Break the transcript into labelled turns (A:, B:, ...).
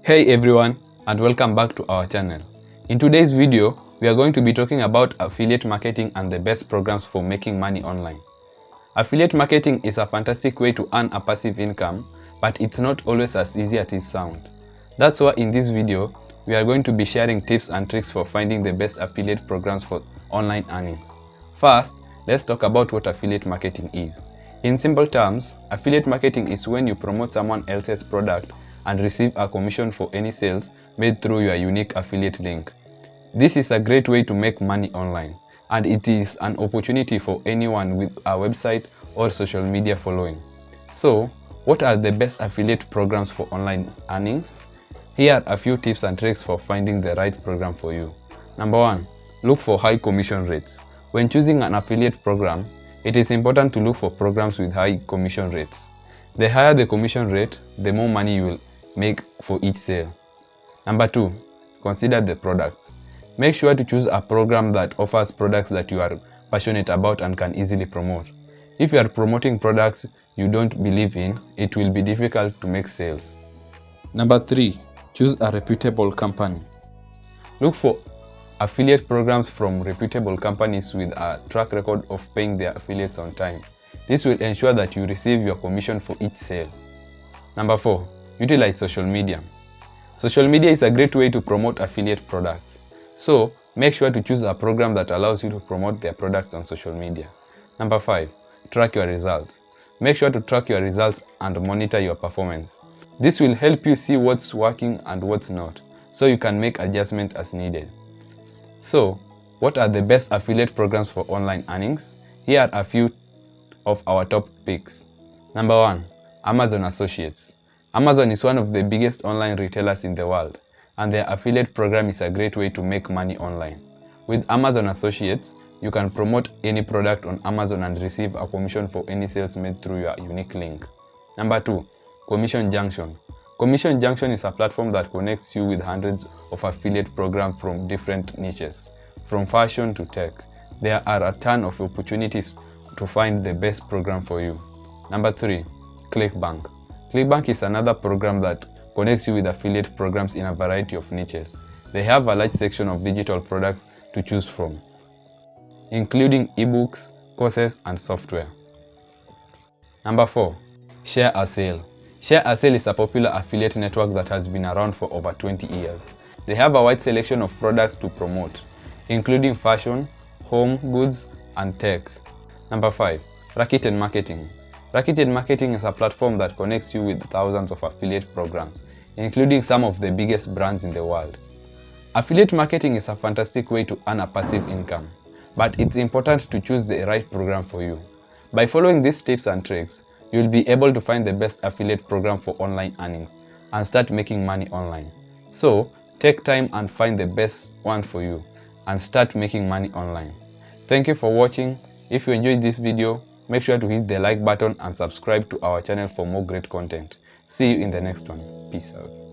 A: Hey everyone, and welcome back to our channel. In today's video, we are going to be talking about affiliate marketing and the best programs for making money online. Affiliate marketing is a fantastic way to earn a passive income, but it's not always as easy as it sounds. That's why in this video, we are going to be sharing tips and tricks for finding the best affiliate programs for online earnings. First, let's talk about what affiliate marketing is. In simple terms, affiliate marketing is when you promote someone else's product and receive a commission for any sales made through your unique affiliate link. This is a great way to make money online, and it is an opportunity for anyone with a website or social media following. So, what are the best affiliate programs for online earnings? Here are a few tips and tricks for finding the right program for you. Number 1. Look for high commission rates. When choosing an affiliate program, it is important to look for programs with high commission rates. The higher the commission rate, the more money you will make for each sale. Number 2. Consider the products. Make sure to choose a program that offers products that you are passionate about and can easily promote. If you are promoting products you don't believe in, it will be difficult to make sales. Number 3. Choose a reputable company. Look for affiliate programs from reputable companies with a track record of paying their affiliates on time. This will ensure that you receive your commission for each sale. Number 4. Utilize social media. Social media is a great way to promote affiliate products. So, make sure to choose a program that allows you to promote their products on social media. Number 5. Track your results. Make sure to track your results and monitor your performance. This will help you see what's working and what's not, so you can make adjustments as needed. So, what are the best affiliate programs for online earnings? Here are a few of our top picks. Number 1. Amazon Associates. Amazon is one of the biggest online retailers in the world, and their affiliate program is a great way to make money online. With Amazon Associates, you can promote any product on Amazon and receive a commission for any sales made through your unique link. Number 2. Commission Junction. Commission Junction is a platform that connects you with hundreds of affiliate programs from different niches, from fashion to tech. There are a ton of opportunities to find the best program for you. Number 3. ClickBank. ClickBank is another program that connects you with affiliate programs in a variety of niches. They have a large section of digital products to choose from, including ebooks, courses, and software. Number 4. Share a Sale. Share a Sale is a popular affiliate network that has been around for over 20 years. They have a wide selection of products to promote, including fashion, home goods, and tech. Number 5. Rakuten Marketing. Rakuten Marketing is a platform that connects you with thousands of affiliate programs, including some of the biggest brands in the world. Affiliate marketing is a fantastic way to earn a passive income, but it's important to choose the right program for you. By following these tips and tricks, you'll be able to find the best affiliate program for online earnings and start making money online. So, take time and find the best one for you and start making money online. Thank you for watching. If you enjoyed this video, make sure to hit the like button and subscribe to our channel for more great content. See you in the next one. Peace out.